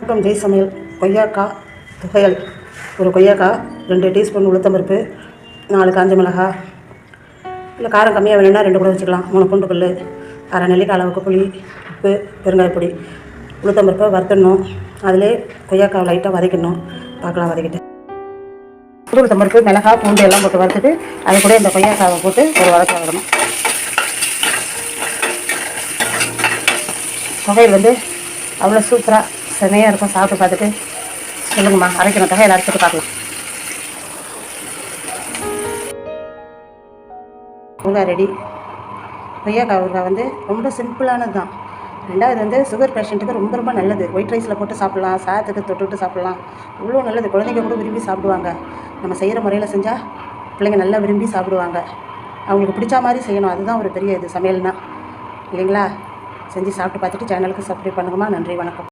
வணக்கம். ஜெய் சமையல். கொய்யாக்காய் துவையல். ஒரு கொய்யாக்காய், 2 டீஸ்பூன் உளுத்தம்பருப்பு, 4 காஞ்ச மிளகாய், இல்லை காரம் கம்மியாக வேணும்னா 2 கூட வச்சுக்கலாம். 3 பூண்டு பல், அரை நெல்லிக்காய் அளவுக்கு புளி, உப்பு, பெருங்காயப்பொடி. உளுத்தம்பருப்பை வறுத்துடணும். அதிலே கொய்யாக்காய் லைட்டாக வதக்கிடணும். பார்க்கலாம் வதக்கிட்டு. உளுத்தம்பருப்பு, மிளகாய், பூண்டு எல்லாம் போட்டு வறுத்துட்டு அது கூட இந்த கொய்யாக்காவை போட்டு ஒரு வதக்க விடணும். துவையல் அவ்வளோ சூப்பராக செமையாக இருக்கும். சாப்பிட்டு பார்த்துட்டு சொல்லுங்கம்மா. அரைக்கணும், துவையல் அரைச்சிட்டு பார்க்கலாம். ஊறுகாய் ரெடி. கொய்யாக்காய் ஊறுகாய் ரொம்ப சிம்பிளானது தான். ரெண்டாவது சுகர் பேஷண்ட்டுக்கு ரொம்ப ரொம்ப நல்லது. ஒயிட் ரைஸில் போட்டு சாப்பிட்லாம், சாதத்துக்கு தொட்டுட்டு சாப்பிட்லாம். இவ்வளோ நல்லது. குழந்தைங்க கூட விரும்பி சாப்பிடுவாங்க. நம்ம செய்கிற முறையில் செஞ்சால் பிள்ளைங்க நல்லா விரும்பி சாப்பிடுவாங்க. அவங்களுக்கு பிடிச்ச மாதிரி செய்யணும். அதுதான் ஒரு பெரிய இது சமையல்னா, இல்லைங்களா? செஞ்சு சாப்பிட்டு பார்த்துட்டு சேனலுக்கு சப்ஸ்கிரைப் பண்ணுங்கம்மா. நன்றி, வணக்கம்.